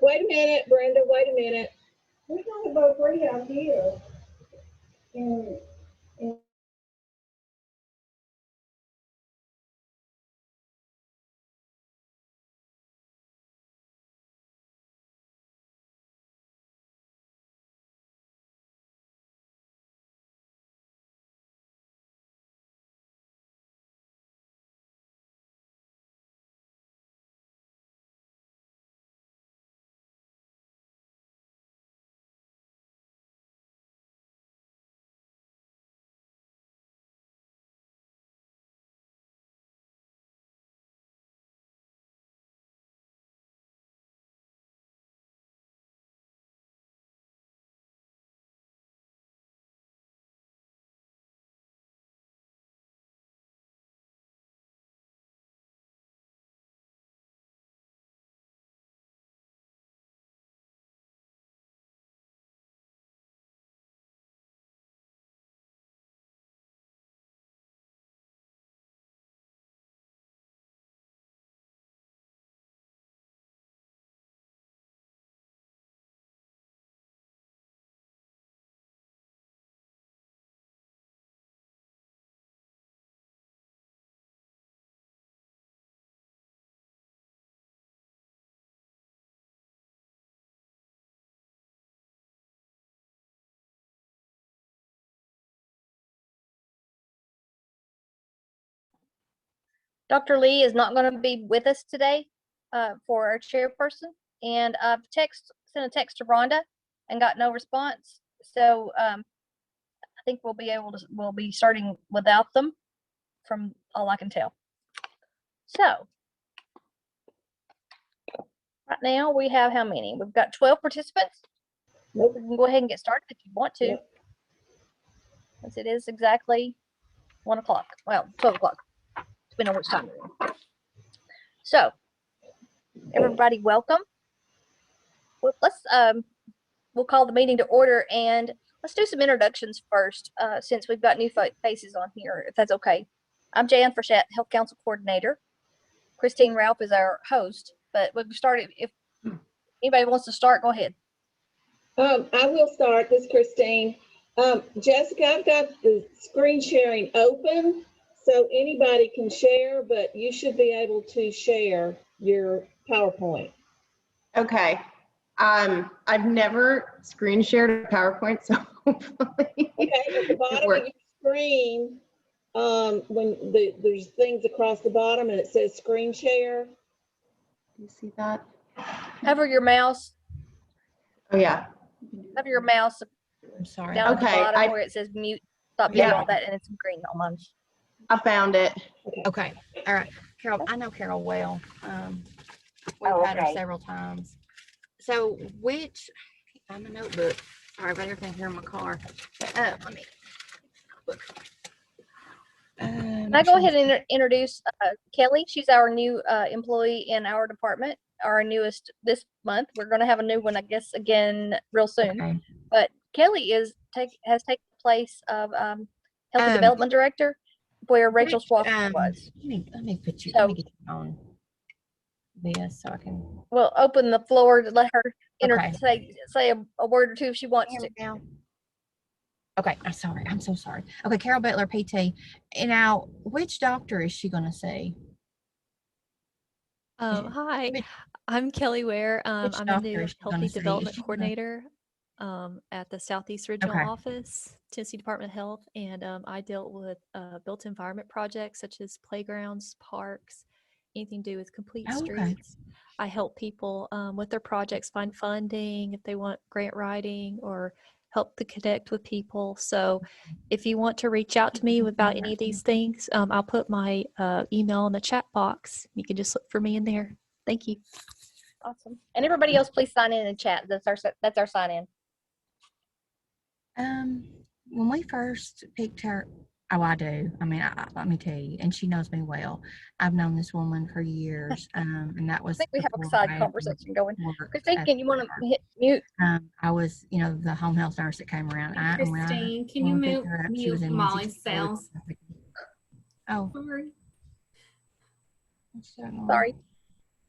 Wait a minute, Brenda, wait a minute. We're talking about free out here. And Dr. Lee is not going to be with us today for our chairperson, and I've sent a text to Rhonda and got no response. So I think we'll be starting without them from all I can tell. So right now we have how many? We've got 12 participants. Nope. We can go ahead and get started if you want to. Yep. Since it is exactly 1 o'clock. Well, 12 o'clock. Depending on which time we're in. So, everybody, welcome. We'll call the meeting to order, and let's do some introductions first, since we've got new faces on here, if that's okay. I'm Jan Frechette, Health Council Coordinator. Christine Ralph is our host, but we'll start. If anybody wants to start, go ahead. I will start. This is Christine. Jessica, I've got the screen sharing open, so anybody can share, but you should be able to share your PowerPoint. Okay. I've never screen shared a PowerPoint, so hopefully. Okay, at the bottom of your screen, when there's things across the bottom and it says screen share. Do you see that? Hover your mouse. Oh yeah. Hover your mouse. I'm sorry. Down at the bottom where it says mute. Stop doing all that, and it's green on mine. I found it. Okay. All right. Carol, I know Carol well. We've had her several times. So I'm a notebook. Sorry about everything here in my car. Let me look. Can I go ahead and introduce Kelly? She's our new employee in our department, our newest this month. We're going to have a new one, I guess, again real soon. Okay. But Kelly has taken the place of Healthy Development Director, where Rachel Swafford was. Let me get you on this so I can. We'll open the floor to let her say a word or two if she wants to. Now. Okay, I'm sorry. I'm so sorry. Okay, Carol Butler, PT. And now, which doctor is she going to see? Hi, I'm Kelly Ware. I'm the new Healthy Development Coordinator at the Southeast Regional Office, Tennessee Department of Health, and I dealt with built environment projects such as playgrounds, parks, anything to do with complete streets. I help people with their projects find funding if they want grant writing or help to connect with people. So if you want to reach out to me about any of these things, I'll put my email in the chat box. You can just look for me in there. Thank you. Awesome. And everybody else, please sign in the chat. That's our sign in. When we first picked her, I do. I mean, let me tell you, and she knows me well. I've known this woman for years, and that was. I think we have a side conversation going. Christine, can you want to hit mute? I was, the home health nurse that came around. Christine, can you mute Molly's cells? Oh, sorry.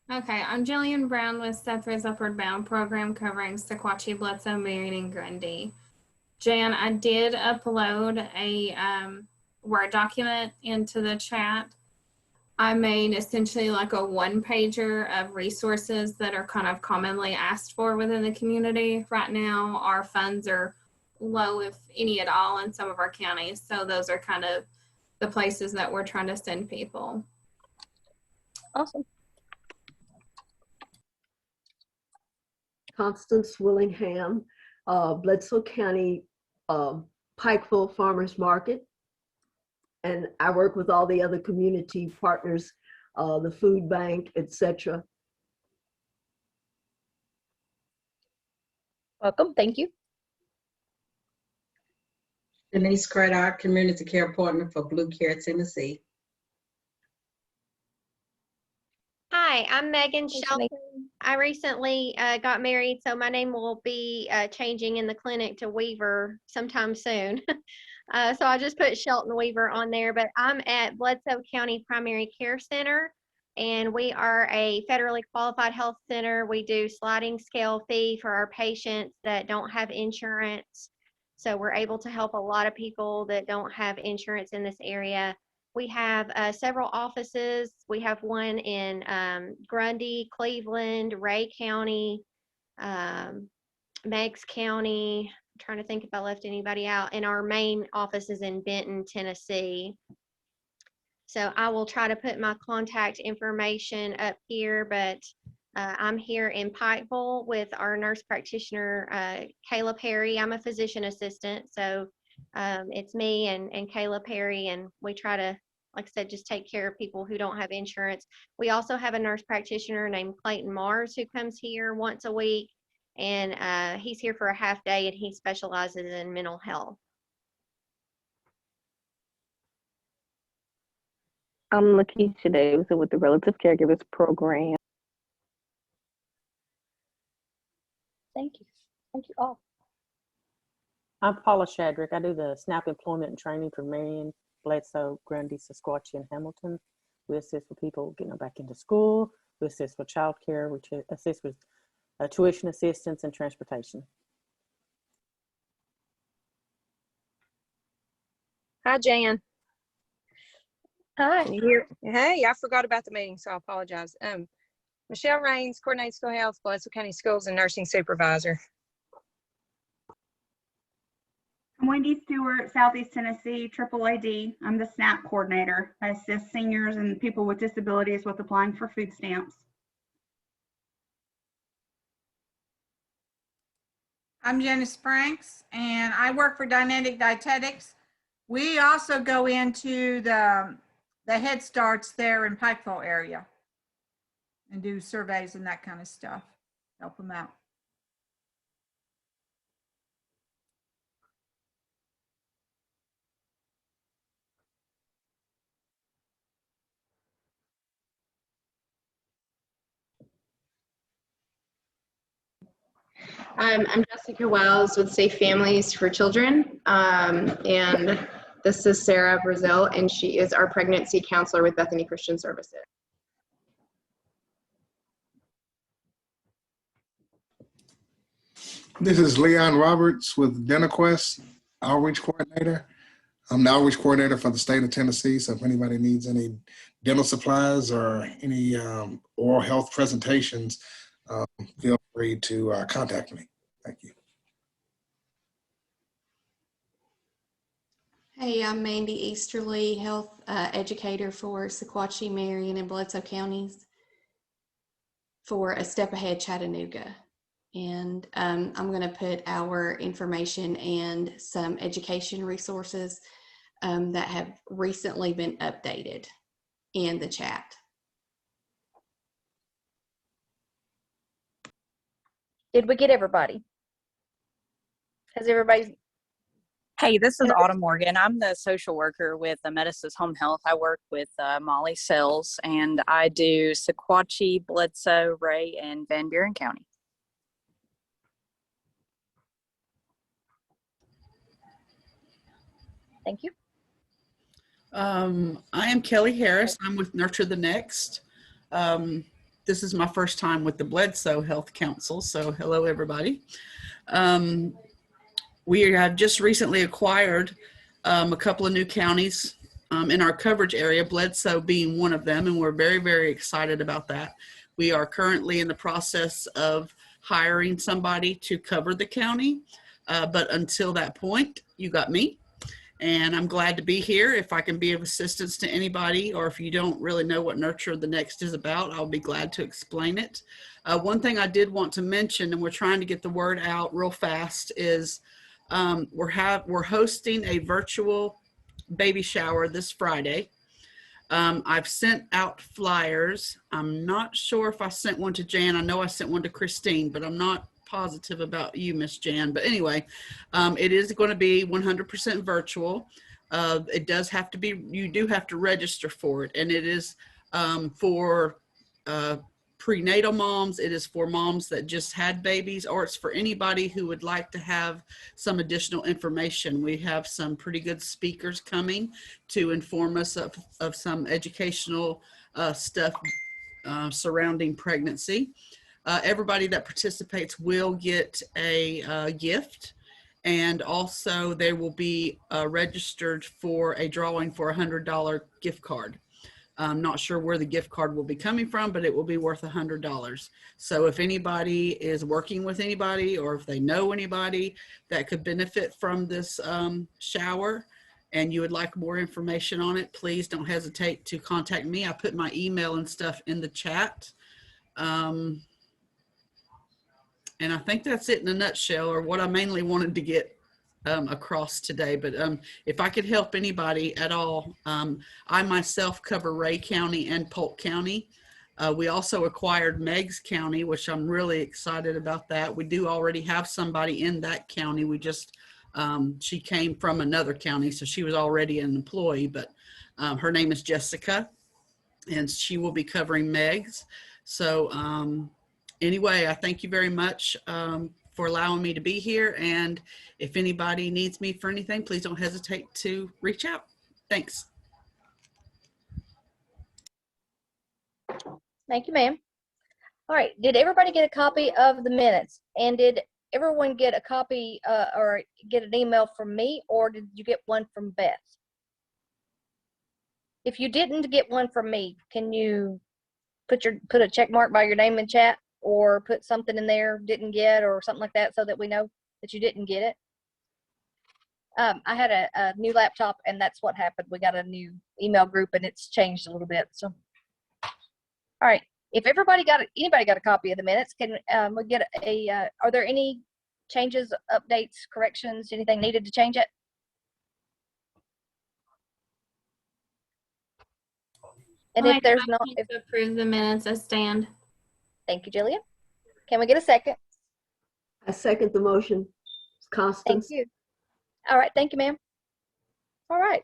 Okay, I'm Jillian Brown with Sethridge Upward Bound program covering Sequatchie, Bledsoe, Marion, and Grundy. Jan, I did upload a Word document into the chat. I made essentially like a one-pager of resources that are kind of commonly asked for within the community. Right now, our funds are low, if any at all, in some of our counties. So those are kind of the places that we're trying to send people. Awesome. Constance Willingham, Bledsoe County Pikeville Farmers Market. And I work with all the other community partners, the food bank, etc. Welcome. Thank you. Denise Craddock, Community Care Partner for Blue Care Tennessee. Hi, I'm Megan Thanks, Shelton. Megan. I recently got married, so my name will be changing in the clinic to Weaver sometime soon. So I just put Shelton Weaver on there, but I'm at Bledsoe County Primary Care Center, and we are a federally qualified health center. We do sliding scale fee for our patients that don't have insurance. So we're able to help a lot of people that don't have insurance in this area. We have several offices. We have one in Grundy, Cleveland, Ray County, Meigs County. I'm trying to think if I left anybody out. And our main office is in Benton, Tennessee. So I will try to put my contact information up here, but I'm here in Pikeville with our nurse practitioner, Kayla Perry. I'm a physician assistant, so it's me and Kayla Perry, and we try to, like I said, just take care of people who don't have insurance. We also have a nurse practitioner named Clayton Mars who comes here once a week, and he's here for a half day, and he specializes in mental health. I'm Lakeisha Davidson with the Relative Caregivers Program. Thank you. Thank you all. I'm Paula Shadrick. I do the SNAP employment and training for Marion, Bledsoe, Grundy, Sequatchie, and Hamilton. We assist with people getting back into school. We assist with childcare. We assist with tuition assistance and transportation. Hi, Jan. Hi. Can you hear? Hey, I forgot about the meeting, so I apologize. Michelle Raines, coordinates school health, Bledsoe County Schools, and nursing supervisor. I'm Wendy Stewart, Southeast Tennessee, AAAD. I'm the SNAP coordinator. I assist seniors and people with disabilities with applying for food stamps. I'm Janice Franks, and I work for Dynamic Dietetics. We also go into the Head Starts there in Pikeville area and do surveys and that kind of stuff, help them out. I'm Jessica Wells with Safe Families for Children, and this is Sarah Brazil, and she is our pregnancy counselor with Bethany Christian Services. This is Leon Roberts with DentaQuest, Outreach Coordinator. I'm the Outreach Coordinator for the state of Tennessee, so if anybody needs any dental supplies or any oral health presentations, feel free to contact me. Thank you. Hey, I'm Mandy Easterly, health educator for Sequatchie, Marion, and Bledsoe counties for A Step Ahead Chattanooga. And I'm going to put our information and some education resources that have recently been updated in the chat. Did we get everybody? Has everybody? Hey, this is Autumn Morgan. I'm the social worker with Medicus Home Health. I work with Molly Sells, and I do Sequatchie, Bledsoe, Ray, and Van Buren County. Thank you. I am Kelly Harris. I'm with Nurture the Next. this is my first time with the Bledsoe Health Council, so hello everybody. We have just recently acquired a couple of new counties in our coverage area, Bledsoe being one of them, and we're very, very excited about that. We are currently in the process of hiring somebody to cover the county, but until that point, you got me. And I'm glad to be here. If I can be of assistance to anybody, or if you don't really know what Nurture the Next is about, I'll be glad to explain it. One thing I did want to mention, and we're trying to get the word out real fast, is we're hosting a virtual baby shower this Friday. I've sent out flyers. I'm not sure if I sent one to Jan. I know I sent one to Christine, but I'm not positive about you, Miss Jan. But anyway, it is going to be 100% virtual. It does have to be, you do have to register for it, and it is for prenatal moms. It is for moms that just had babies, or it's for anybody who would like to have some additional information. We have some pretty good speakers coming to inform us of some educational stuff surrounding pregnancy. Everybody that participates will get a gift, and also they will be registered for a drawing for a $100 gift card. I'm not sure where the gift card will be coming from, but it will be worth $100. So if anybody is working with anybody, or if they know anybody that could benefit from this shower, and you would like more information on it, please don't hesitate to contact me. I put my email and stuff in the chat. And I think that's it in a nutshell, or what I mainly wanted to get across today. But if I could help anybody at all, I myself cover Ray County and Polk County. We also acquired Meigs County, which I'm really excited about that. We do already have somebody in that county. We just, she came from another county, so she was already an employee, but her name is Jessica, and she will be covering Meigs. So anyway, I thank you very much for allowing me to be here. And if anybody needs me for anything, please don't hesitate to reach out. Thanks. Thank you, ma'am. All right, did everybody get a copy of the minutes? And did everyone get a copy or get an email from me, or did you get one from Beth? If you didn't get one from me, can you put a check mark by your name in chat, or put something in there, didn't get, or something like that, so that we know that you didn't get it? I had a new laptop, and that's what happened. We got a new email group, and it's changed a little bit. So, all right. If anybody got a copy of the minutes, can we get are there any changes, updates, corrections, anything needed to change it? And if there's not, to approve the minutes as stand. Thank you, Jillian. Can we get a second? I second the motion. Constance. Thank you. All right, thank you, ma'am. All right.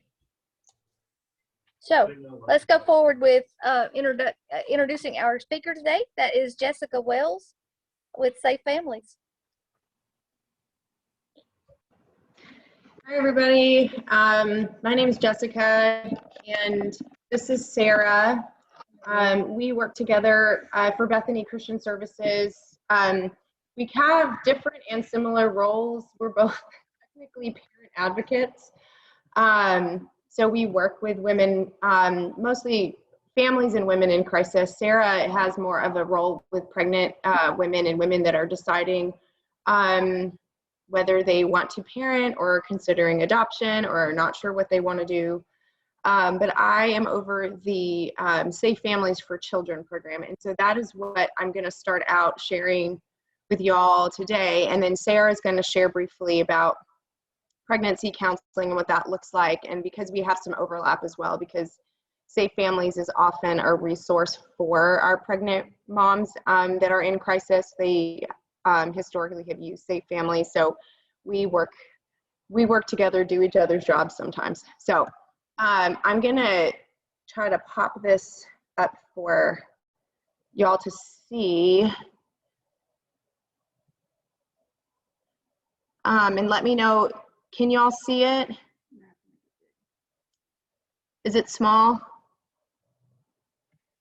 So let's go forward with introducing our speaker today. That is Jessica Wells with Safe Families. Hi, everybody. My name is Jessica, and this is Sarah. We work together for Bethany Christian Services. We have different and similar roles. We're both technically parent advocates. So we work with women, mostly families and women in crisis. Sarah has more of a role with pregnant women and women that are deciding whether they want to parent or considering adoption or not sure what they want to do. But I am over the Safe Families for Children program. And so that is what I'm going to start out sharing with y'all today. And then Sarah is going to share briefly about pregnancy counseling and what that looks like. And because we have some overlap as well, because Safe Families is often a resource for our pregnant moms that are in crisis. They historically have used Safe Families. So we work together, do each other's jobs sometimes. So I'm gonna try to pop this up for y'all to see. And let me know, can y'all see it? Is it small?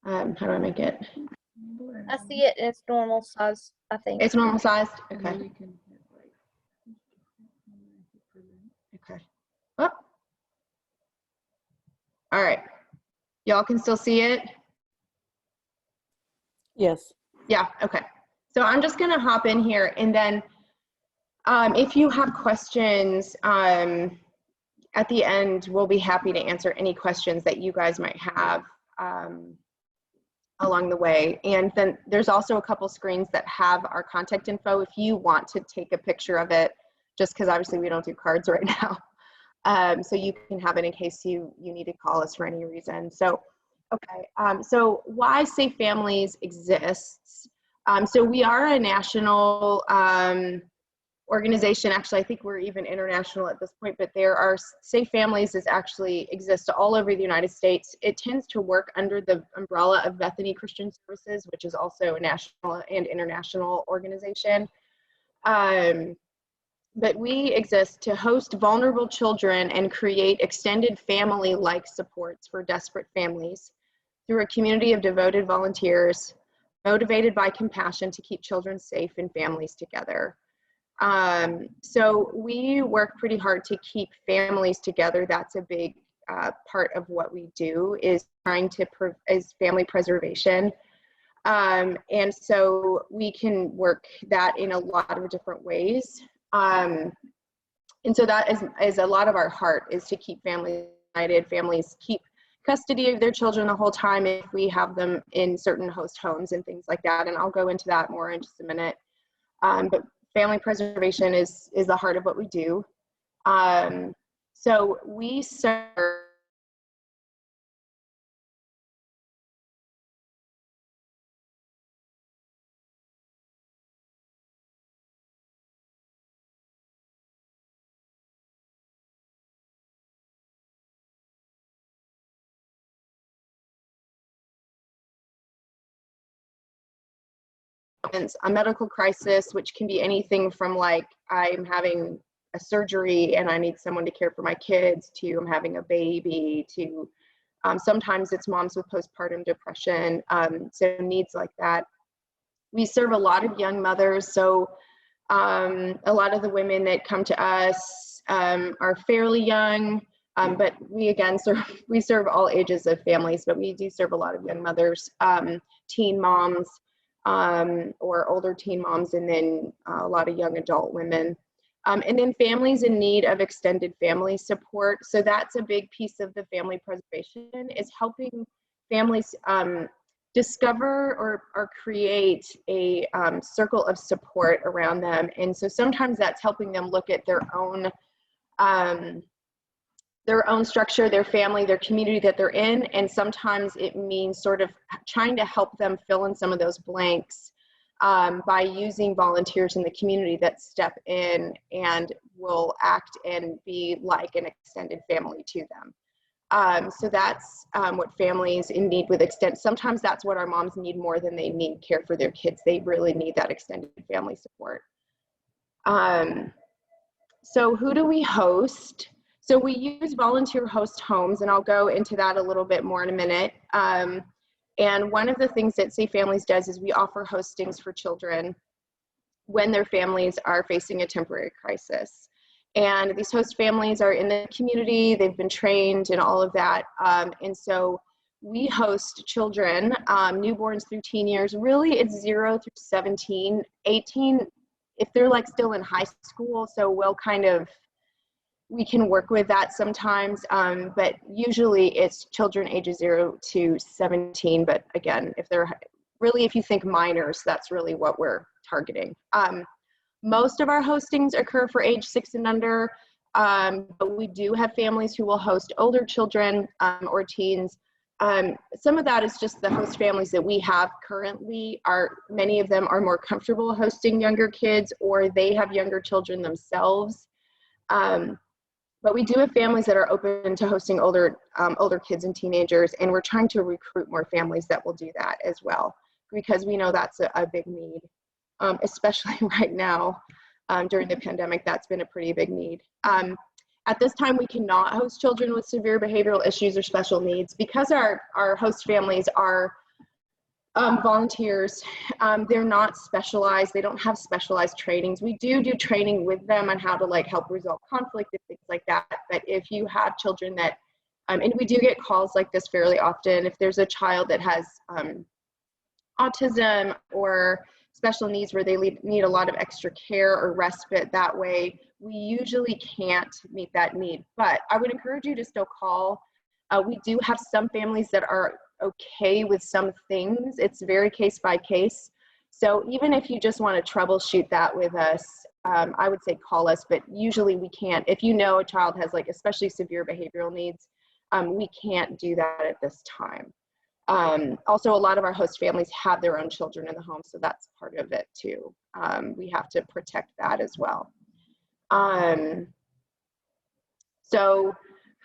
How do I make it? I see it, and it's normal size, I think. It's normal sized? Okay. Okay. Oh. All right. Y'all can still see it? Yes. Yeah, okay. So I'm just gonna hop in here, and then if you have questions at the end, we'll be happy to answer any questions that you guys might have along the way. And then there's also a couple screens that have our contact info if you want to take a picture of it, just because obviously we don't do cards right now. So you can have it in case you need to call us for any reason. So, okay, so why Safe Families exists. So we are a national organization. Actually, I think we're even international at this point, but there are Safe Families actually exists all over the United States. It tends to work under the umbrella of Bethany Christian Services, which is also a national and international organization. But we exist to host vulnerable children and create extended family-like supports for desperate families through a community of devoted volunteers motivated by compassion to keep children safe and families together. So we work pretty hard to keep families together. That's a big part of what we do, is trying to is family preservation. And so we can work that in a lot of different ways. And so that is a lot of our heart, is to keep families united, families keep custody of their children the whole time if we have them in certain host homes and things like that. And I'll go into that more in just a minute. But family preservation is the heart of what we do. So we serve a medical crisis, which can be anything from like I'm having a surgery and I need someone to care for my kids, to I'm having a baby, to sometimes it's moms with postpartum depression, so needs like that. We serve a lot of young mothers, so a lot of the women that come to us are fairly young, but we again serve all ages of families, but we do serve a lot of young mothers, teen moms, or older teen moms, and then a lot of young adult women. And then families in need of extended family support. So that's a big piece of the family preservation, is helping families discover or create a circle of support around them. And so sometimes that's helping them look at their own structure, their family, their community that they're in. And sometimes it means sort of trying to help them fill in some of those blanks by using volunteers in the community that step in and will act and be like an extended family to them. So that's what families in need with sometimes that's what our moms need more than they need care for their kids. They really need that extended family support. So who do we host? So we use volunteer host homes, and I'll go into that a little bit more in a minute. And one of the things that Safe Families does is we offer hostings for children when their families are facing a temporary crisis. And these host families are in the community, they've been trained and all of that. And so we host children, newborns through teen years. Really, it's 0 through 17, 18, if they're like still in high school. So we can work with that sometimes, but usually it's children ages 0 to 17. But again, if you think minors, that's really what we're targeting. Most of our hostings occur for age 6 and under, but we do have families who will host older children or teens. Some of that is just the host families that we have currently many of them are more comfortable hosting younger kids, or they have younger children themselves. But we do have families that are open to hosting older kids and teenagers, and we're trying to recruit more families that will do that as well, because we know that's a big need, especially right now during the pandemic. That's been a pretty big need. At this time, we cannot host children with severe behavioral issues or special needs because our host families are Volunteers, they're not specialized. They don't have specialized trainings. We do training with them on how to like help resolve conflict and things like that. But if you have children that, and we do get calls like this fairly often, if there's a child that has autism or special needs where they need a lot of extra care or respite that way, we usually can't meet that need. But I would encourage you to still call. We do have some families that are okay with some things. It's very case by case. So even if you just want to troubleshoot that with us, I would say call us, but usually we can't. If you know a child has like especially severe behavioral needs, we can't do that at this time. Also, a lot of our host families have their own children in the home, so that's part of it too. We have to protect that as well. So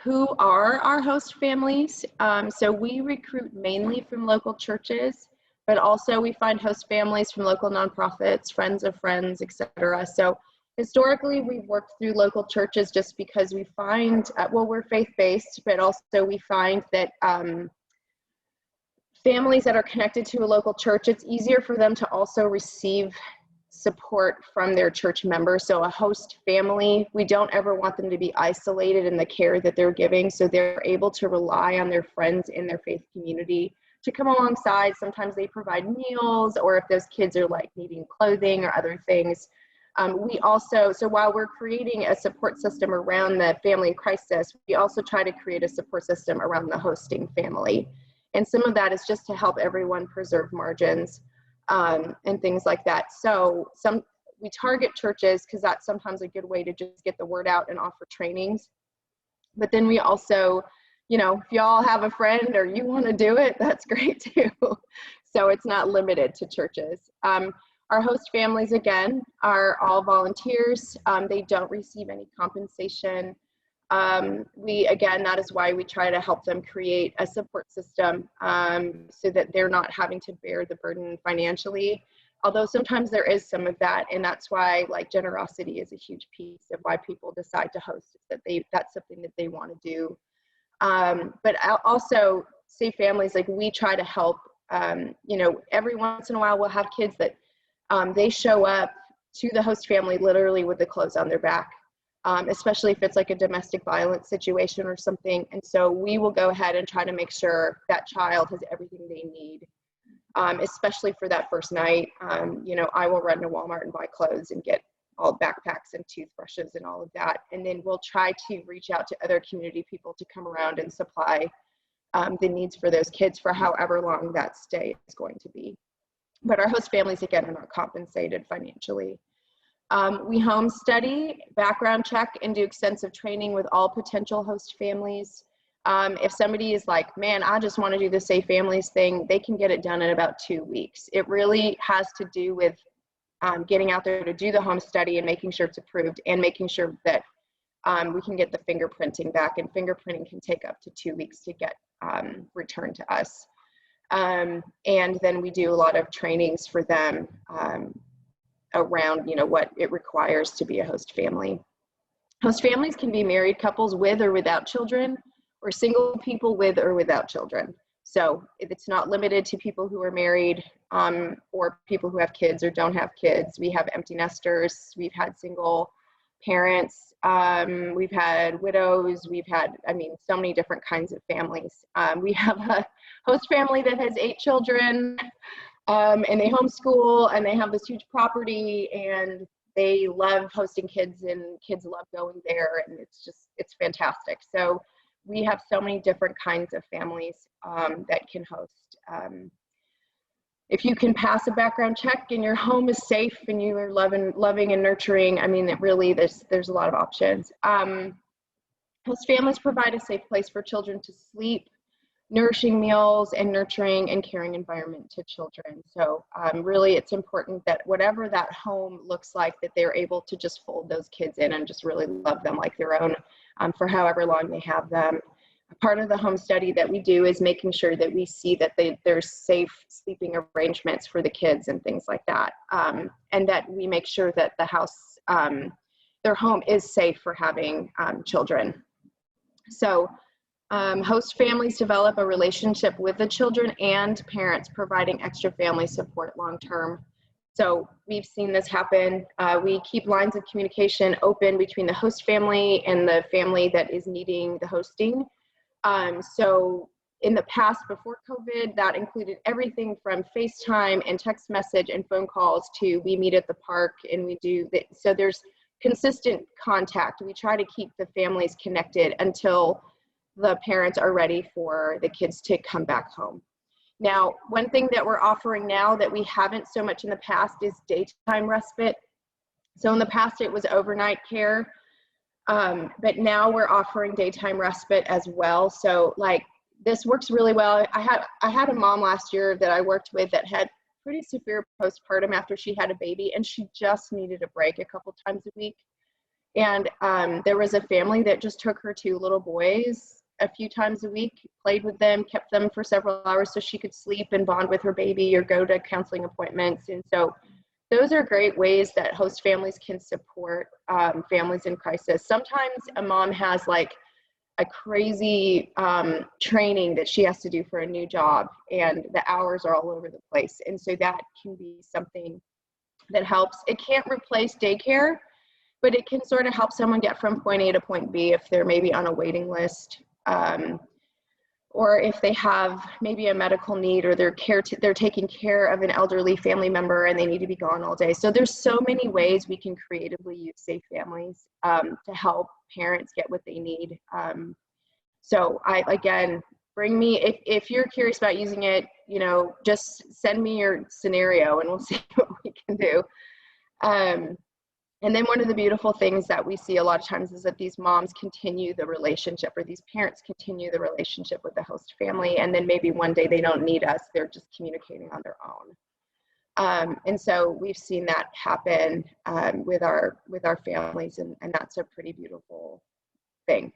who are our host families? So we recruit mainly from local churches, but also we find host families from local nonprofits, friends of friends, etc. So historically, we've worked through local churches just because we find, well, we're faith-based, but also we find that families that are connected to a local church, it's easier for them to also receive support from their church members. So a host family, we don't ever want them to be isolated in the care that they're giving, so they're able to rely on their friends in their faith community to come alongside. Sometimes they provide meals, or if those kids are like needing clothing or other things. We also, so while we're creating a support system around the family in crisis, we also try to create a support system around the hosting family. And some of that is just to help everyone preserve margins and things like that. So we target churches because that's sometimes a good way to just get the word out and offer trainings. But then we also, you know, if y'all have a friend or you want to do it, that's great too. So it's not limited to churches. Our host families, again, are all volunteers. They don't receive any compensation. Again, that is why we try to help them create a support system so that they're not having to bear the burden financially. Although sometimes there is some of that, and that's why like generosity is a huge piece of why people decide to host, that that's something that they want to do. But also Safe Families, like we try to help, you know, every once in a while we'll have kids that they show up to the host family literally with the clothes on their back. Especially if it's like a domestic violence situation or something. And so we will go ahead and try to make sure that child has everything they need, especially for that first night. You know, I will run to Walmart and buy clothes and get all backpacks and toothbrushes and all of that. And then we'll try to reach out to other community people to come around and supply the needs for those kids for however long that stay is going to be. But our host families, again, are not compensated financially. We home study, background check, and do extensive training with all potential host families. If somebody is like, man, I just want to do the Safe Families thing, they can get it done in about 2 weeks. It really has to do with getting out there to do the home study and making sure it's approved and making sure that we can get the fingerprinting back, and fingerprinting can take up to 2 weeks to get returned to us. And then we do a lot of trainings for them around, you know, what it requires to be a host family. Host families can be married couples with or without children, or single people with or without children. So if it's not limited to people who are married or people who have kids or don't have kids. We have empty nesters, we've had single parents, we've had widows, we've had, I mean, so many different kinds of families. We have a host family that has 8 children, and they homeschool, and they have this huge property, and they love hosting kids, and kids love going there, and it's fantastic. So we have so many different kinds of families that can host. If you can pass a background check and your home is safe and you are loving and nurturing, I mean, it really, there's a lot of options. Host families provide a safe place for children to sleep, nourishing meals, and nurturing and caring environment to children. So really it's important that whatever that home looks like, that they're able to just fold those kids in and just really love them like their own for however long they have them. Part of the home study that we do is making sure that we see that there's safe sleeping arrangements for the kids and things like that. And that we make sure that the house, their home is safe for having children. So Host families develop a relationship with the children and parents, providing extra family support long-term. So we've seen this happen. We keep lines of communication open between the host family and the family that is needing the hosting. So in the past, before COVID, that included everything from FaceTime and text message and phone calls to we meet at the park and we do that. So there's consistent contact. We try to keep the families connected until the parents are ready for the kids to come back home. Now, one thing that we're offering now that we haven't so much in the past is daytime respite. So in the past it was overnight care, but now we're offering daytime respite as well. So like this works really well. I had a mom last year that I worked with that had pretty severe postpartum after she had a baby, and she just needed a break a couple times a week. And there was a family that just took her two little boys a few times a week, played with them, kept them for several hours so she could sleep and bond with her baby or go to counseling appointments. And so those are great ways that host families can support families in crisis. Sometimes a mom has like a crazy training that she has to do for a new job, and the hours are all over the place. And so that can be something that helps. It can't replace daycare, but it can sort of help someone get from point A to point B if they're maybe on a waiting list, or if they have maybe a medical need, or they're taking care of an elderly family member and they need to be gone all day. So there's so many ways we can creatively use Safe Families to help parents get what they need. So again, bring me, if you're curious about using it, you know, just send me your scenario and we'll see what we can do. And then one of the beautiful things that we see a lot of times is that these moms continue the relationship, or these parents continue the relationship with the host family. And then maybe one day they don't need us, they're just communicating on their own. And so we've seen that happen with our families, and that's a pretty beautiful thing.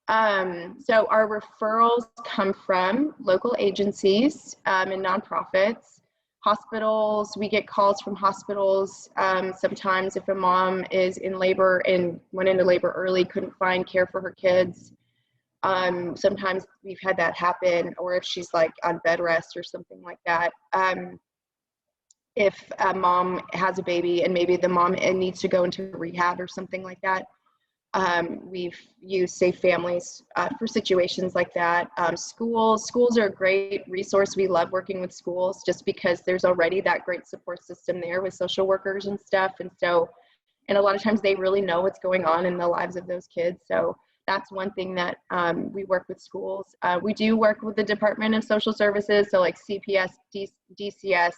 So our referrals come from local agencies and nonprofits. Hospitals, we get calls from hospitals. Sometimes if a mom is in labor and went into labor early, couldn't find care for her kids. Sometimes we've had that happen, or if she's like on bed rest or something like that. If a mom has a baby and maybe the mom needs to go into rehab or something like that, we've used Safe Families for situations like that. Schools are a great resource. We love working with schools just because there's already that great support system there with social workers and stuff. And a lot of times they really know what's going on in the lives of those kids. So that's one thing that we work with schools. We do work with the Department of Social Services, so like CPS, DCS.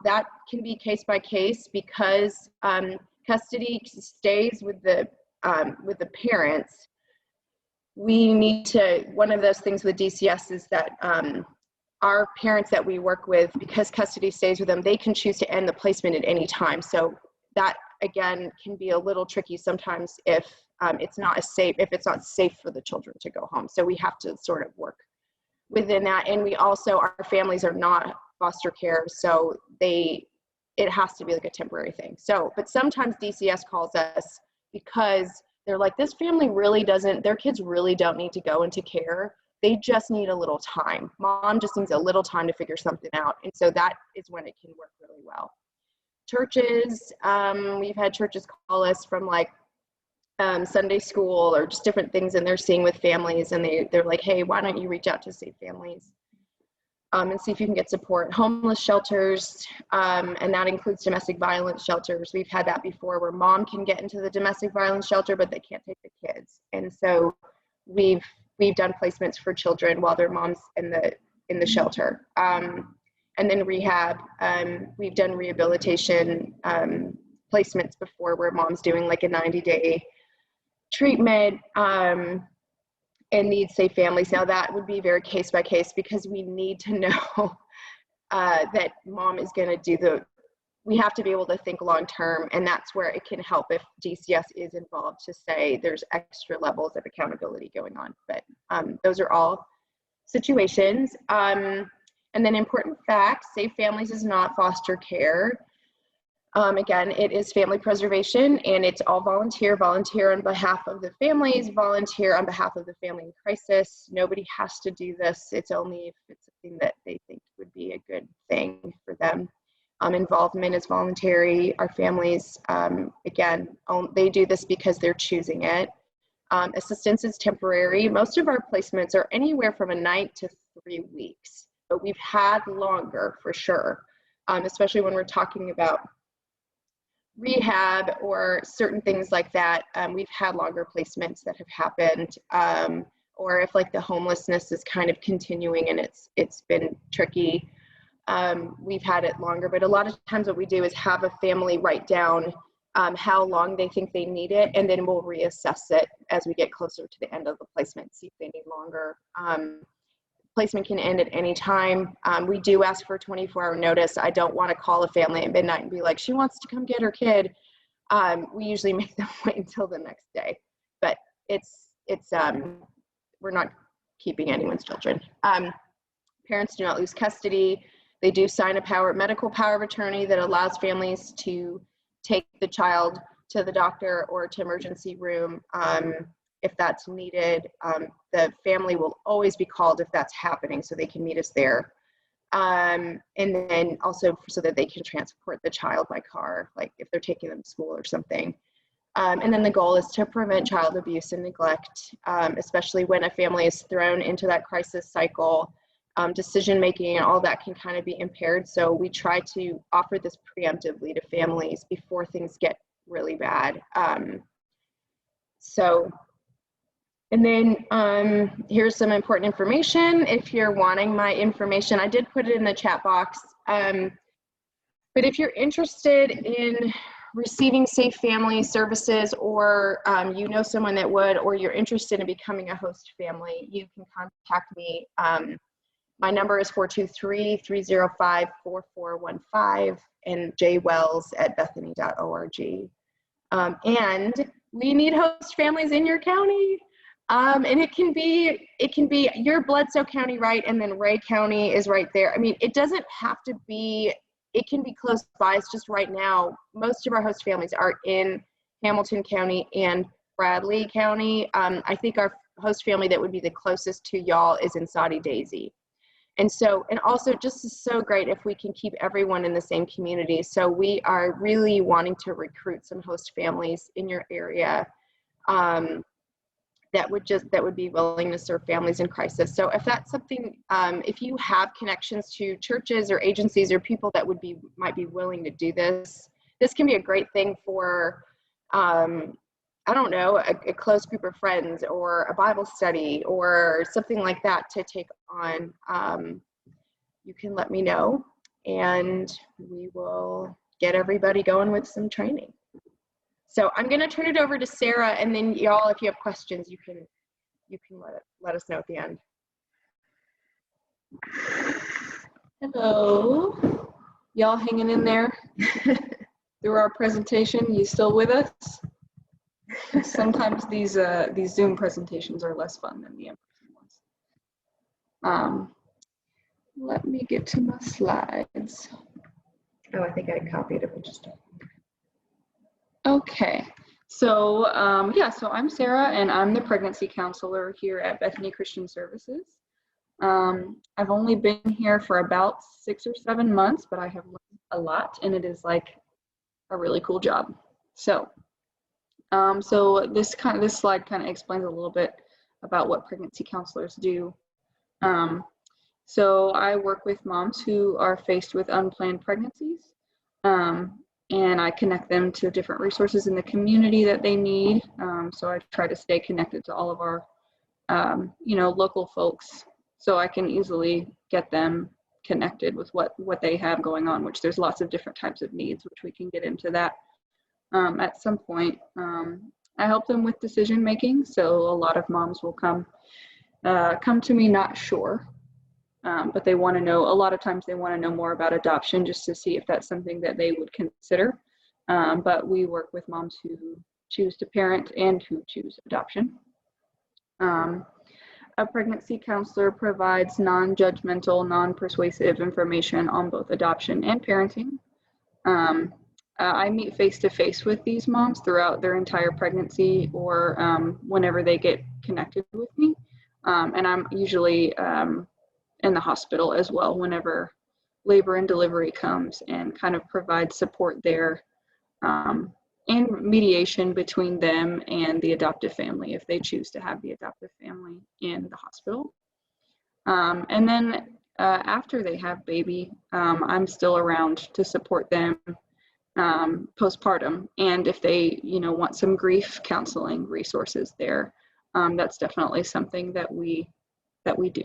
That can be case by case because custody stays with the parents. We need to, one of those things with DCS is that our parents that we work with, because custody stays with them, they can choose to end the placement at any time. So that again can be a little tricky sometimes if it's not safe for the children to go home. So we have to sort of work within that. And we also, our families are not foster care, so it has to be like a temporary thing. So, but sometimes DCS calls us because they're like, this family really doesn't, their kids really don't need to go into care. They just need a little time. Mom just needs a little time to figure something out. And so that is when it can work really well. Churches, we've had churches call us from like Sunday school or just different things, and they're seeing with families, and they're like, hey, why don't you reach out to Safe Families and see if you can get support. Homeless shelters, and that includes domestic violence shelters. We've had that before where mom can get into the domestic violence shelter, but they can't take the kids. And so we've done placements for children while their mom's in the shelter. And then rehab, we've done rehabilitation placements before where mom's doing like a 90-day treatment and needs Safe Families. Now that would be very case by case because we need to know that mom is going to we have to be able to think long term, and that's where it can help if DCS is involved to say there's extra levels of accountability going on. But those are all situations. And then important facts, Safe Families is not foster care. Again, it is family preservation, and it's all volunteer on behalf of the families, volunteer on behalf of the family in crisis. Nobody has to do this. It's only if it's something that they think would be a good thing for them. Involvement is voluntary. Our families, again, they do this because they're choosing it. Assistance is temporary. Most of our placements are anywhere from a night to 3 weeks, but we've had longer for sure, especially when we're talking about rehab or certain things like that. We've had longer placements that have happened, or if like the homelessness is kind of continuing and it's been tricky, we've had it longer. But a lot of times what we do is have a family write down how long they think they need it, and then we'll reassess it as we get closer to the end of the placement, see if they need longer. Placement can end at any time. We do ask for 24-hour notice. I don't want to call a family at midnight and be like, she wants to come get her kid. We usually make them wait until the next day, but we're not keeping anyone's children. Parents do not lose custody. They do sign a medical power of attorney that allows families to take the child to the doctor or to emergency room if that's needed. The family will always be called if that's happening, so they can meet us there. And then also so that they can transport the child by car, like if they're taking them to school or something. And then the goal is to prevent child abuse and neglect, especially when a family is thrown into that crisis cycle. Decision-making and all that can kind of be impaired. So we try to offer this preemptively to families before things get really bad. And then here's some important information. If you're wanting my information, I did put it in the chat box. But if you're interested in receiving Safe Family services, or you know someone that would, or you're interested in becoming a host family, you can contact me. My number is 423-305-4415 and jwells@bethany.org. And we need host families in your county. And it can be your Bledsoe County, right? And then Ray County is right there. I mean, it doesn't have to be, it can be close by. It's just right now, most of our host families are in Hamilton County and Bradley County. I think our host family that would be the closest to y'all is in Soddy Daisy. And also just is so great if we can keep everyone in the same community. So we are really wanting to recruit some host families in your area that would be willing to serve families in crisis. So if that's something, if you have connections to churches or agencies or people that might be willing to do this, this can be a great thing for, I don't know, a close group of friends or a Bible study or something like that to take on. You can let me know and we will get everybody going with some training. So I'm going to turn it over to Sarah, and then y'all, if you have questions, you can let us know at the end. Hello, y'all hanging in there through our presentation? You still with us? Sometimes these Zoom presentations are less fun than the in-person ones. Let me get to my slides. Oh, I think I copied it, but just. Okay, so so I'm Sarah, and I'm the pregnancy counselor here at Bethany Christian Services. I've only been here for about 6 or 7 months, but I have learned a lot, and it is like a really cool job. So, this slide kind of explains a little bit about what pregnancy counselors do. So I work with moms who are faced with unplanned pregnancies. And I connect them to different resources in the community that they need. So I try to stay connected to all of our, local folks, so I can easily get them connected with what they have going on, which there's lots of different types of needs, which we can get into that at some point. I help them with decision making. So a lot of moms will come to me not sure. But they want to know, a lot of times they want to know more about adoption just to see if that's something that they would consider. But we work with moms who choose to parent and who choose adoption. A pregnancy counselor provides non-judgmental, non-persuasive information on both adoption and parenting. I meet face-to-face with these moms throughout their entire pregnancy or whenever they get connected with me. And I'm usually in the hospital as well whenever labor and delivery comes, and kind of provide support there and mediation between them and the adoptive family if they choose to have the adoptive family in the hospital. And then after they have baby, I'm still around to support them postpartum, and if they want some grief counseling resources there, that's definitely something that we do.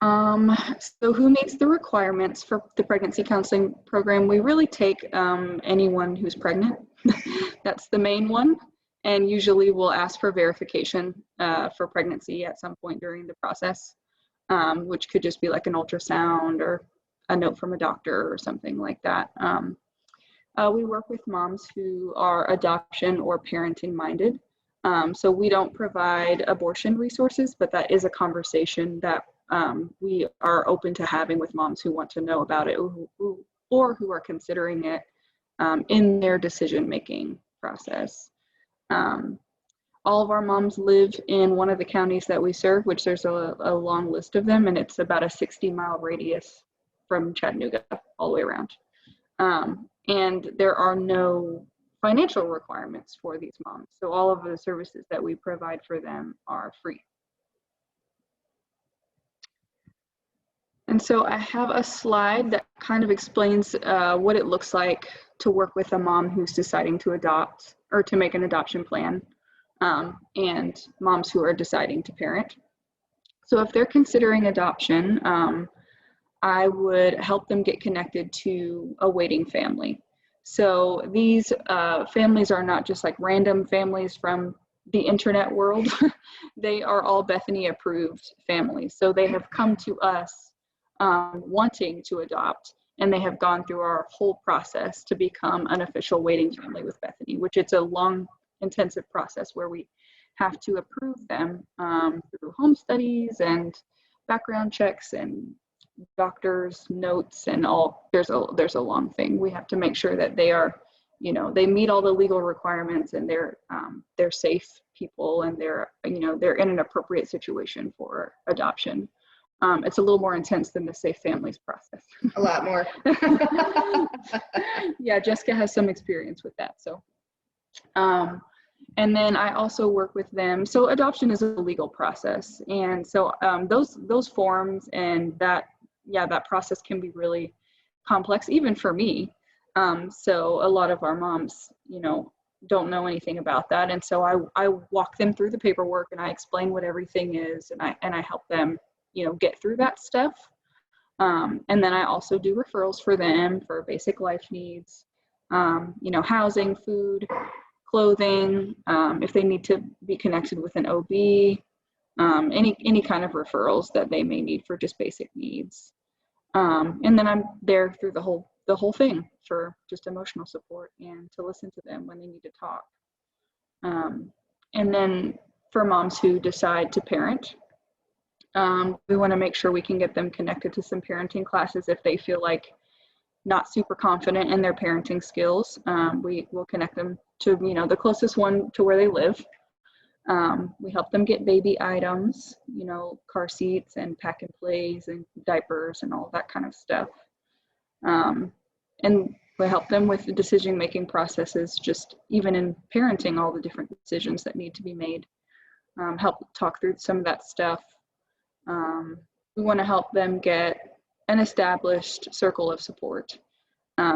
So who meets the requirements for the pregnancy counseling program? We really take anyone who's pregnant. That's the main one, and usually we'll ask for verification for pregnancy at some point during the process, which could just be like an ultrasound or a note from a doctor or something like that. We work with moms who are adoption or parenting minded. So we don't provide abortion resources, but that is a conversation that we are open to having with moms who want to know about it or who are considering it in their decision-making process. All of our moms live in one of the counties that we serve, which there's a long list of them, and it's about a 60-mile radius from Chattanooga all the way around. And there are no financial requirements for these moms. So all of the services that we provide for them are free. And so I have a slide that kind of explains what it looks like to work with a mom who's deciding to adopt or to make an adoption plan, and moms who are deciding to parent. So if they're considering adoption, I would help them get connected to a waiting family. So these families are not just like random families from the internet world. They are all Bethany approved families. So they have come to us wanting to adopt, and they have gone through our whole process to become an official waiting family with Bethany, which it's a long, intensive process where we have to approve them through home studies and background checks and doctor's notes and all. There's a long thing. We have to make sure that they are, they meet all the legal requirements, and they're safe people, and they're in an appropriate situation for adoption. It's a little more intense than the Safe Families process. A lot more. Yeah, Jessica has some experience with that. So, and then I also work with them. So adoption is a legal process, and so those forms and that process can be really complex, even for me. So a lot of our moms, don't know anything about that, and so I walk them through the paperwork, and I explain what everything is, and I help them, get through that stuff. And then I also do referrals for them for basic life needs, housing, food, clothing, if they need to be connected with an OB, any kind of referrals that they may need for just basic needs. And then I'm there through the whole thing for just emotional support and to listen to them when they need to talk. And then for moms who decide to parent, we want to make sure we can get them connected to some parenting classes if they feel like not super confident in their parenting skills. We will connect them to the closest one to where they live. We help them get baby items, car seats and pack and plays and diapers and all that kind of stuff. And we help them with the decision-making processes, just even in parenting, all the different decisions that need to be made. Help talk through some of that stuff. We want to help them get an established circle of support,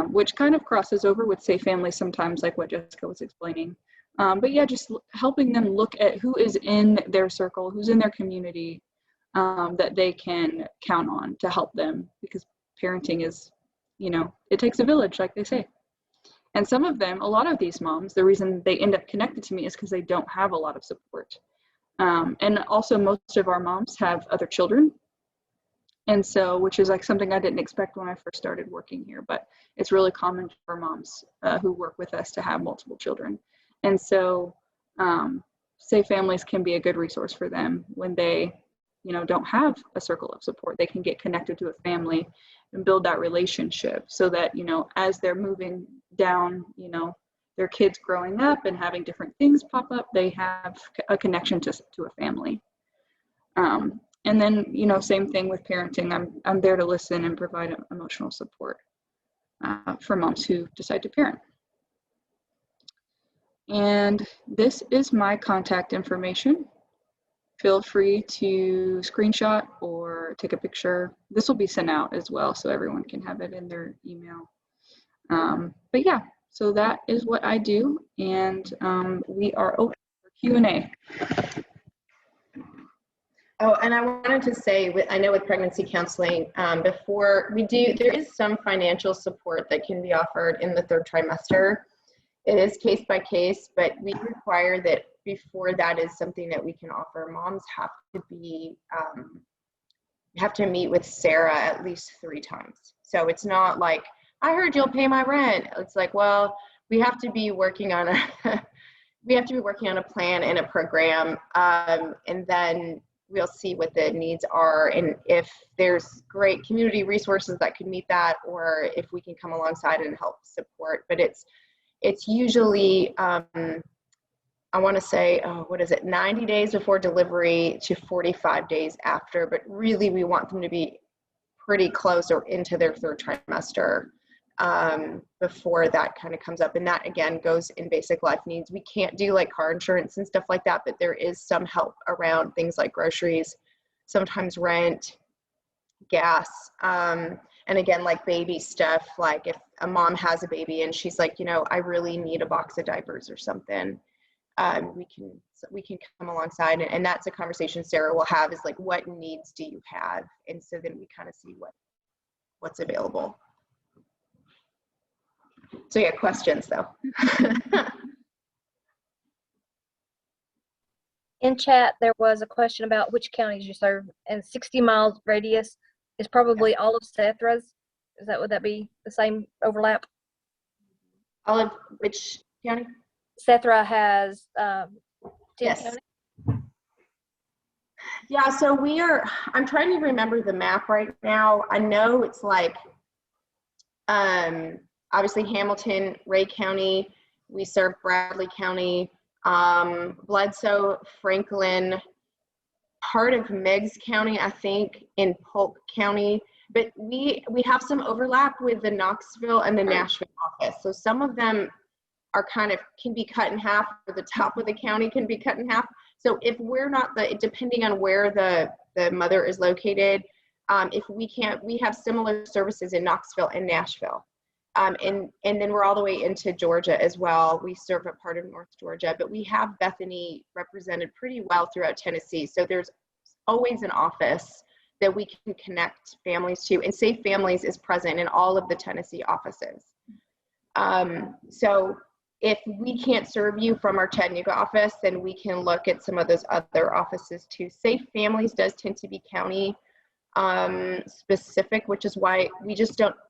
which kind of crosses over with Safe Families sometimes, like what Jessica was explaining. But yeah, just helping them look at who is in their circle, who's in their community, that they can count on to help them, because parenting is, it takes a village, like they say. And some of them, a lot of these moms, the reason they end up connected to me is because they don't have a lot of support. And also most of our moms have other children. And so, which is like something I didn't expect when I first started working here, but it's really common for moms who work with us to have multiple children. And so Safe Families can be a good resource for them when they don't have a circle of support. They can get connected to a family and build that relationship so that, as they're moving down, their kids growing up and having different things pop up, they have a connection to a family. And then, same thing with parenting. I'm there to listen and provide emotional support for moms who decide to parent. And this is my contact information. Feel free to screenshot or take a picture. This will be sent out as well, so everyone can have it in their email. But yeah, so that is what I do, and we are open for Q&A. Oh, and I wanted to say, I know with pregnancy counseling, there is some financial support that can be offered in the 3rd trimester. It is case by case, but we require that before that is something that we can offer. Moms have to meet with Sarah at least 3 times. So it's not like, I heard you'll pay my rent. It's like, well, we have to be working on a plan and a program, and then we'll see what the needs are, and if there's great community resources that could meet that, or if we can come alongside and help support. But it's usually, I want to say, 90 days before delivery to 45 days after, but really we want them to be pretty close or into their 3rd trimester before that kind of comes up. And that again goes in basic life needs. We can't do like car insurance and stuff like that, but there is some help around things like groceries, sometimes rent, gas, and again, like baby stuff, like if a mom has a baby and she's like, I really need a box of diapers or something, we can come alongside, and that's a conversation Sarah will have, is like, what needs do you have? And so then we kind of see what's available. So yeah, questions though. In chat, there was a question about which counties you serve, and 60 miles radius is probably all of Sethra's. Would that be the same overlap? All of which county? Sethra has 10 yes. counties. Yeah, so I'm trying to remember the map right now. I know it's like, obviously Hamilton, Ray County, we serve Bradley County, Bledsoe, Franklin, part of Meigs County, I think, in Polk County, but we have some overlap with the Knoxville and the Nashville office. So some of them are can be cut in half, or the top of the county can be cut in half. So if we're not depending on where the mother is located, if we have similar services in Knoxville and Nashville. And then we're all the way into Georgia as well. We serve a part of North Georgia, but we have Bethany represented pretty well throughout Tennessee. So there's always an office that we can connect families to, and Safe Families is present in all of the Tennessee offices. So if we can't serve you from our Chattanooga office, then we can look at some of those other offices too. Safe Families does tend to be county specific, which is why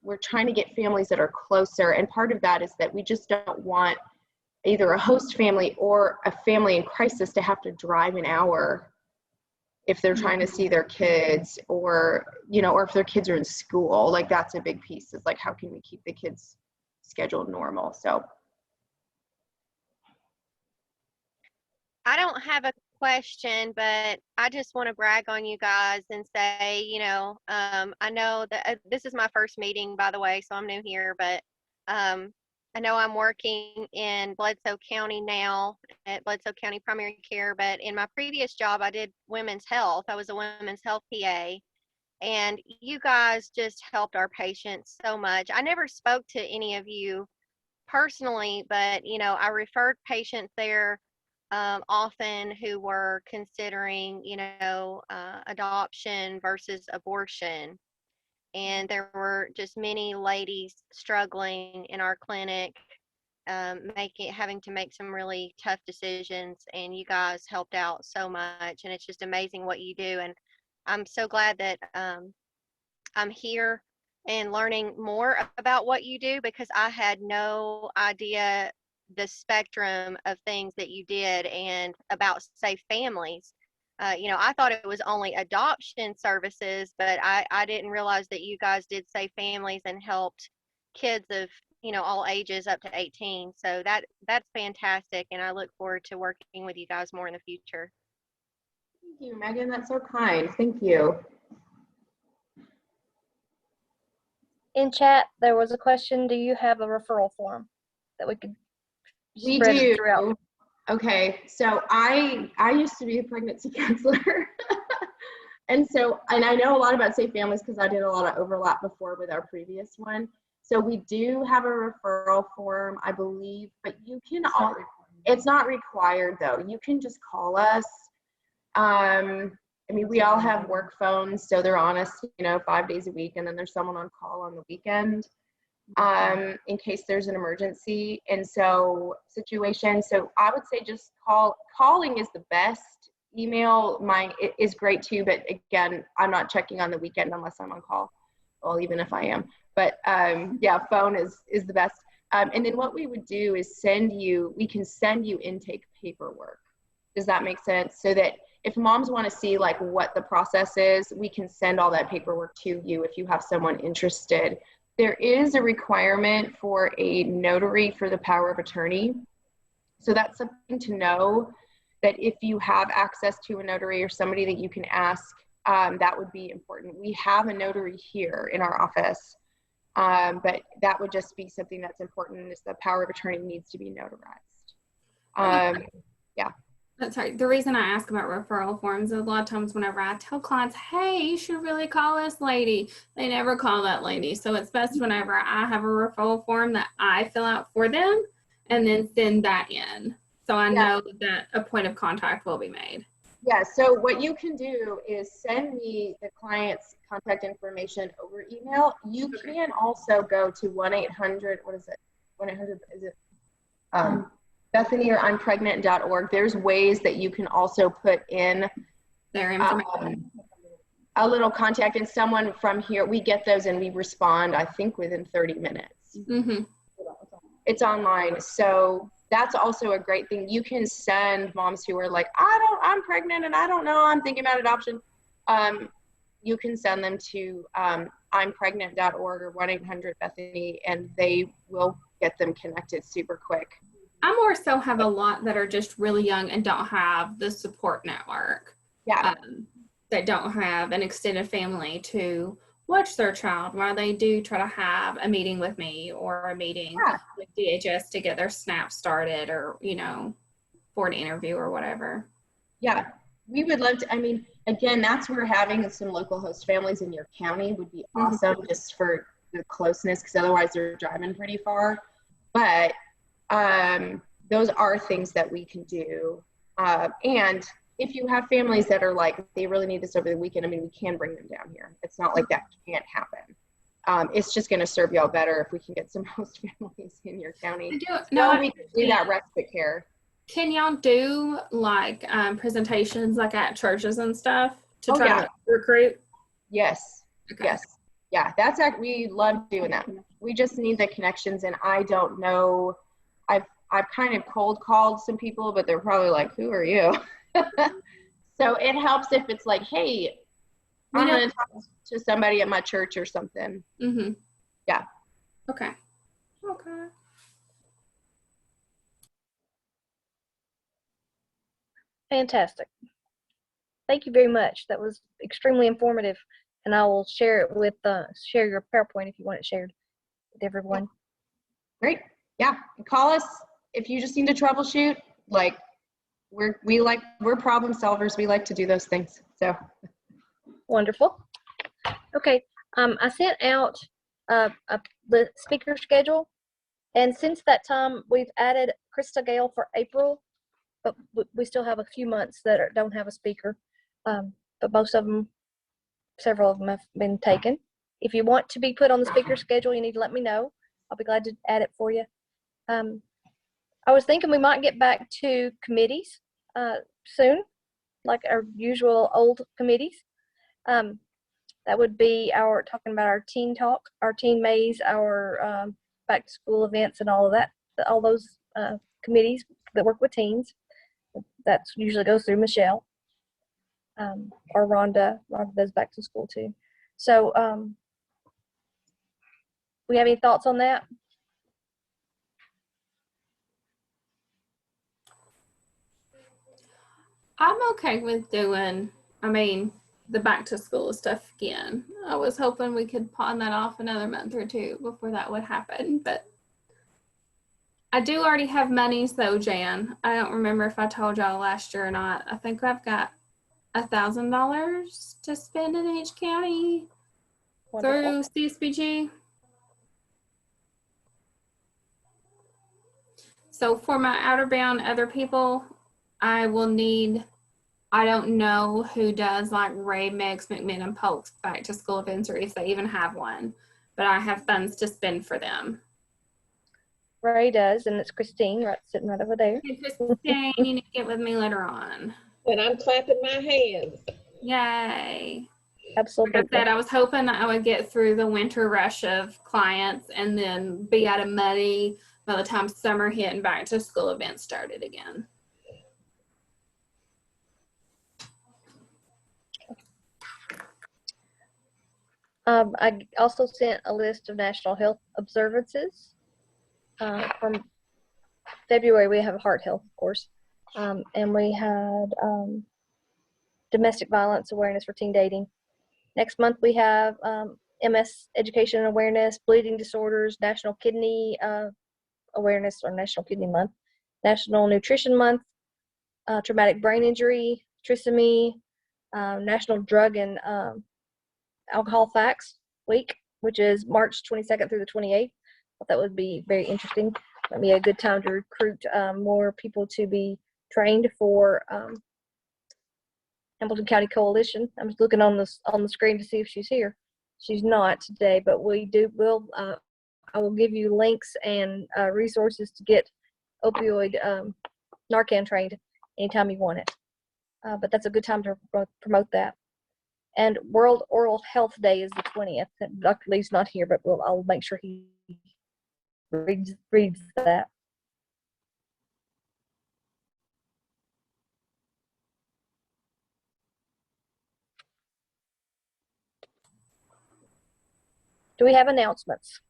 we're trying to get families that are closer. And part of that is that we just don't want either a host family or a family in crisis to have to drive an hour if they're trying to see their kids, or if their kids are in school. Like, that's a big piece, is like, how can we keep the kids scheduled normal? So I don't have a question, but I just want to brag on you guys and say, I know that this is my first meeting, by the way, so I'm new here, but I know I'm working in Bledsoe County now at Bledsoe County Primary Care, but in my previous job, I did women's health. I was a women's health PA, and you guys just helped our patients so much. I never spoke to any of you personally, but, I referred patients there often who were considering, adoption versus abortion. And there were just many ladies struggling in our clinic, having to make some really tough decisions, and you guys helped out so much, and it's just amazing what you do. And I'm so glad that I'm here and learning more about what you do, because I had no idea the spectrum of things that you did and about Safe Families. You know, I thought it was only adoption services, but I didn't realize that you guys did Safe Families and helped kids of, you know, all ages up to 18. So that's fantastic. And I look forward to working with you guys more in the future. Thank you, Megan. That's so kind. Thank you. In chat, there was a question. Do you have a referral form that we could We spread do. throughout? Okay, so I used to be a pregnancy counselor. And I know a lot about Safe Families because I did a lot of overlap before with our previous one. So we do have a referral form, I believe, but you can it's not required though. You can just call us. I mean, we all have work phones, so they're on us, you know, 5 days a week, and then there's someone on call on the weekend in case there's an emergency. And so I would say just calling is the best. Email is great too, but again, I'm not checking on the weekend unless I'm on call. Well, even if I am, but yeah, phone is the best. And then what we would do is we can send you intake paperwork. Does that make sense? So that if moms want to see like what the process is, we can send all that paperwork to you if you have someone interested. There is a requirement for a notary for the power of attorney. So that's something to know, that if you have access to a notary or somebody that you can ask, that would be important. We have a notary here in our office, but that would just be something that's important, is the power of attorney needs to be notarized. Yeah. That's right. The reason I ask about referral forms is a lot of times whenever I tell clients, hey, you should really call this lady, they never call that lady. So it's best whenever I have a referral form that I fill out for them and then send that in. So I know that a point of contact will be made. Yeah, so what you can do is send me the client's contact information over email. You can also go to 1-800, what is it? 1-800, is it? Bethany or I'mPregnant.org. There's ways that you can also put in their information. A little contact, and someone from here, we get those and we respond, I think, within 30 minutes. Mm-hmm. It's online. So that's also a great thing. You can send moms who are like, I'm pregnant and I don't know, I'm thinking about adoption. You can send them to I'mPregnant.org or 1-800-BETHANY, and they will get them connected super quick. I more so have a lot that are just really young and don't have the support network. Yeah. That don't have an extended family to watch their child while they do try to have a meeting with me or a meeting with DHS to get their SNAP started, or, you know, for an interview or whatever. Yeah, we would love to. I mean, again, that's where having some local host families in your county would be awesome, just for the closeness, because otherwise they're driving pretty far. But those are things that we can do. And if you have families that are like, they really need this over the weekend, I mean, we can bring them down here. It's not like that can't happen. It's just going to serve y'all better if we can get some host families in your county. We can do that respite care. Can y'all do like presentations like at churches and stuff to try to recruit? Yes. Okay. Yes. Yeah, we love doing that. We just need the connections, and I don't know. I've kind of cold called some people, but they're probably like, who are you? So it helps if it's like, hey, I'm going to talk to somebody at my church or something. Mm-hmm. Yeah. Okay. Okay. Fantastic. Thank you very much. That was extremely informative, and I will share it with share your PowerPoint if you want it shared with everyone. Great. Yeah. Call us if you just need to troubleshoot. Like, we're problem solvers. We like to do those things. So wonderful. Okay. I sent out the speaker schedule, and since that time we've added Krista Gale for April, but we still have a few months that don't have a speaker. But several of them have been taken. If you want to be put on the speaker schedule, you need to let me know. I'll be glad to add it for you. I was thinking we might get back to committees soon, like our usual old committees. That would be talking about our teen talk, our teen maze, our back to school events, and all of that. All those committees that work with teens. That usually goes through Michelle. or Rhonda does back to school too. So, we have any thoughts on that? I'm okay with doing, the back to school stuff again. I was hoping we could pawn that off another month or two before that would happen, but I do already have monies though, Jan. I don't remember if I told y'all last year or not. I think I've got $1,000 to spend in each county through CSBG. So for my outer bound other people, I will need, I don't know who does like Ray, Megs, McMinn, Polk's back to school events or if they even have one, but I have funds to spend for them. Ray does, and it's Christine sitting right over there. Hey, Christine, you need to get with me later on. And I'm clapping my hands. Yay. Absolutely. Like I said, I was hoping I would get through the winter rush of clients and then be out of money by the time summer hit and back to school events started again. I also sent a list of national health observances. From February, we have heart health, of course, and we had domestic violence awareness for teen dating. Next month, we have MS education and awareness, bleeding disorders, National Kidney Awareness or National Kidney Month, National Nutrition Month, traumatic brain injury, trisomy, National Drug and Alcohol Facts Week, which is March 22nd through the 28th. I thought that would be very interesting. That'd be a good time to recruit more people to be trained for Hamilton County Coalition. I'm just looking on the screen to see if she's here. She's not today, but I will give you links and resources to get opioid Narcan trained anytime you want it. But that's a good time to promote that. And World Oral Health Day is the 20th. Dr. Lee's not here, but I'll make sure he reads that. Do we have announcements?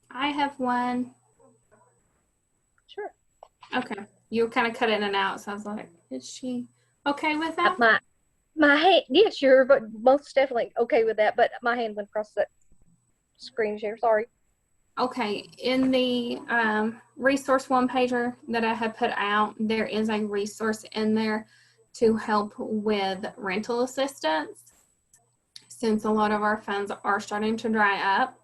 I have one. Sure. Okay. You were kind of cut in and out, so I was like, is she okay with that? My hand, yes, you're most definitely okay with that, but my hand went across that screen share, sorry. Okay, in the resource one pager that I have put out, there is a resource in there to help with rental assistance, since a lot of our funds are starting to dry up.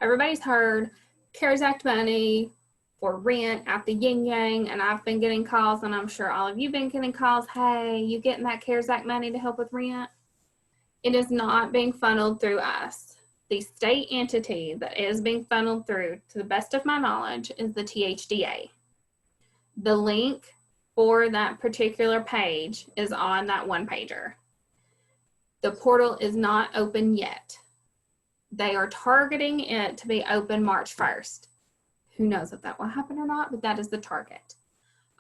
Everybody's heard CARES Act money for rent at the yin yang, and I've been getting calls, and I'm sure all of you been getting calls, hey, you getting that CARES Act money to help with rent? It is not being funneled through us. The state entity that is being funneled through, to the best of my knowledge, is the THDA. The link for that particular page is on that one pager. The portal is not open yet. They are targeting it to be open March 1st. Who knows if that will happen or not, but that is the target.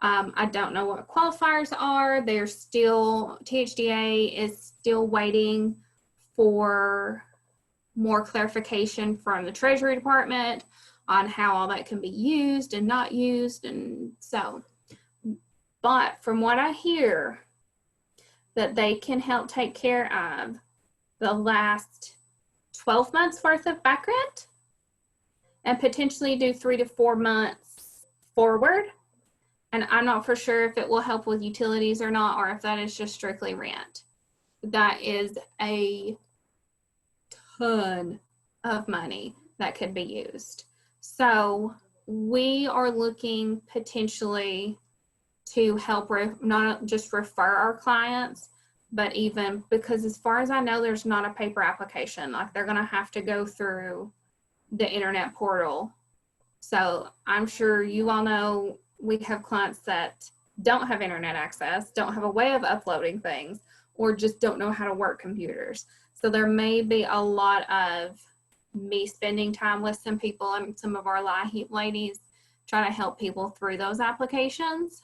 I don't know what qualifiers are. They're still, THDA is still waiting for more clarification from the Treasury Department on how all that can be used and not used, and so. But from what I hear, that they can help take care of the last 12 months worth of back rent and potentially do 3 to 4 months forward. And I'm not for sure if it will help with utilities or not, or if that is just strictly rent. That is a ton of money that could be used. So we are looking potentially to help not just refer our clients, but even, because as far as I know, there's not a paper application. Like, they're going to have to go through the internet portal. So I'm sure you all know we have clients that don't have internet access, don't have a way of uploading things, or just don't know how to work computers. So there may be a lot of me spending time with some people and some of our ladies try to help people through those applications.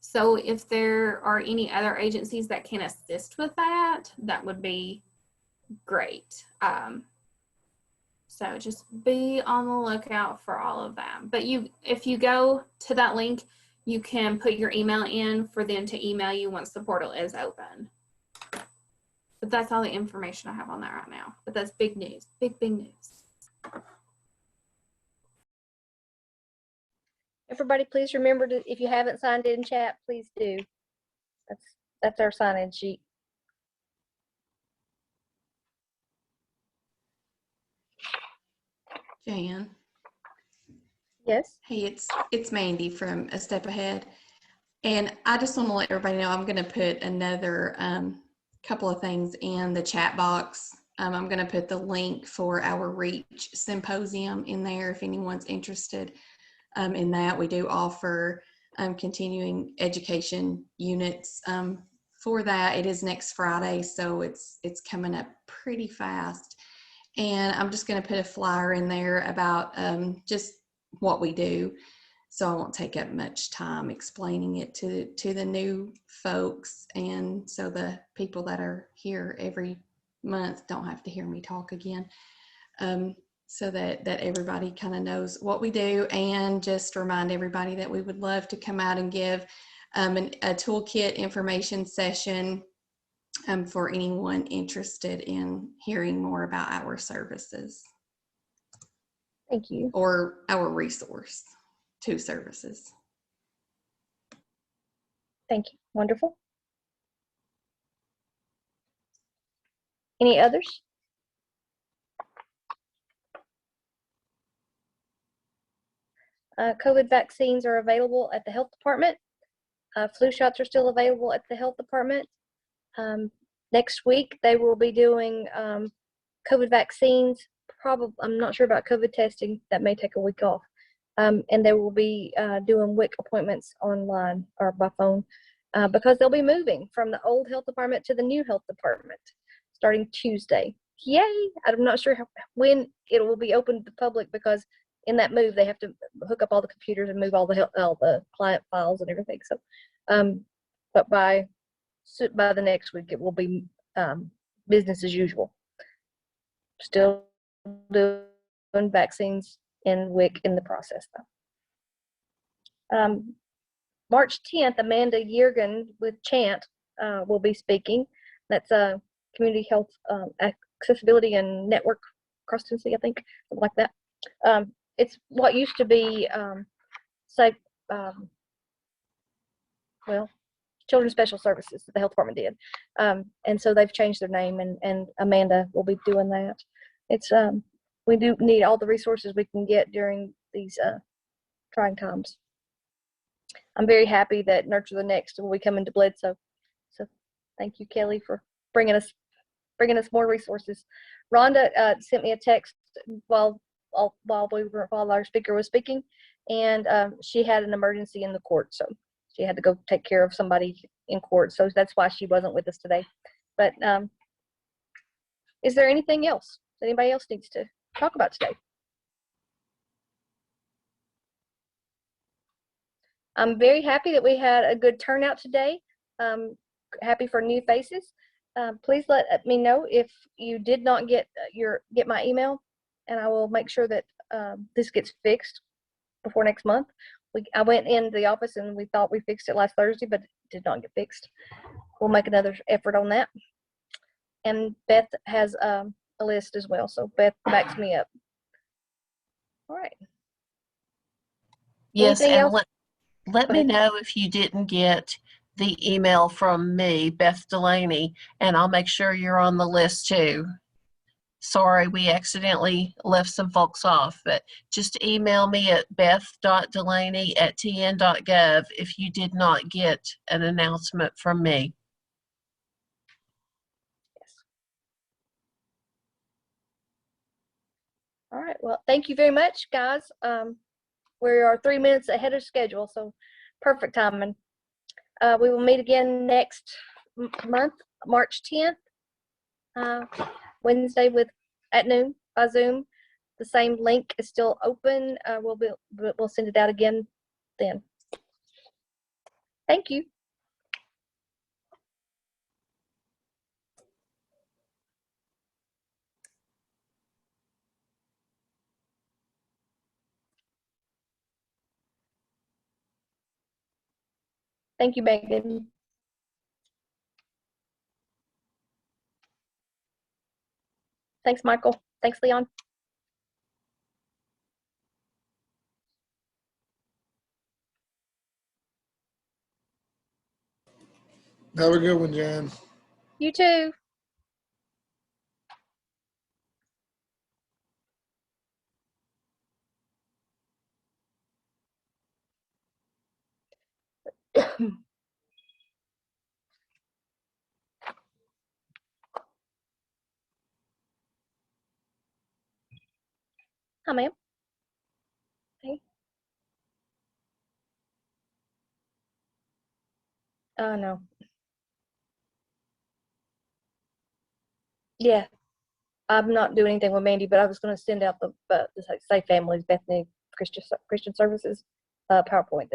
So if there are any other agencies that can assist with that, that would be great. So just be on the lookout for all of that. But if you go to that link, you can put your email in for them to email you once the portal is open. But that's all the information I have on that right now. But that's big news, big news. Everybody, please remember to, if you haven't signed in chat, please do. That's our sign-in sheet. Jan. Yes. Hey, it's Mandy from A Step Ahead. And I just want to let everybody know I'm going to put another couple of things in the chat box. I'm going to put the link for our REACH symposium in there if anyone's interested in that. We do offer continuing education units for that. It is next Friday, so it's coming up pretty fast. And I'm just going to put a flyer in there about just what we do. So I won't take up much time explaining it to the new folks. And so the people that are here every month don't have to hear me talk again. So that everybody kind of knows what we do, and just remind everybody that we would love to come out and give a toolkit information session for anyone interested in hearing more about our services. Thank you. Or our resource to services. Thank you. Wonderful. Any others? COVID vaccines are available at the health department. Flu shots are still available at the health department. Next week, they will be doing COVID vaccines. Probably, I'm not sure about COVID testing. That may take a week off. And they will be doing WIC appointments online or by phone because they'll be moving from the old health department to the new health department starting Tuesday. Yay! I'm not sure when it will be open to the public, because in that move, they have to hook up all the computers and move all the client files and everything. So, but by the next week, it will be business as usual. Still doing vaccines and WIC in the process, though. March 10th, Amanda Yergin with Chant will be speaking. That's community health accessibility and network across Tennessee, I think, something like that. It's what used to be, well, Children's Special Services that the health department did. And so they've changed their name, and Amanda will be doing that. It's, we do need all the resources we can get during these trying times. I'm very happy that Nurture the Next will be coming to Bledsoe. So thank you, Kelly, for bringing us more resources. Rhonda sent me a text while our speaker was speaking, and she had an emergency in the court, so she had to go take care of somebody in court. So that's why she wasn't with us today. But is there anything else that anybody else needs to talk about today? I'm very happy that we had a good turnout today. Happy for new faces. Please let me know if you did not get my email, and I will make sure that this gets fixed before next month. I went in the office and we thought we fixed it last Thursday, but it did not get fixed. We'll make another effort on that. And Beth has a list as well, so Beth backs me up. All right. Yes, Anything and else? let me know if you didn't get the email from me, Beth Delaney, and I'll make sure you're on the list too. Sorry, we accidentally left some folks off, but just email me at beth.delaney@tn.gov if you did not get an announcement from me. All right. Well, thank you very much, guys. We are 3 minutes ahead of schedule, so perfect timing. We will meet again next month, March 10th, Wednesday at noon by Zoom. The same link is still open. We'll send it out again then. Thank you. Thank you, Megan. Thanks, Michael. Thanks, Leon. Have a good one, Jan. You too. Hi, ma'am. Hey. No. Yeah. I'm not doing anything with Mandy, but I was going to send out the Safe Families Bethany Christian Services PowerPoint.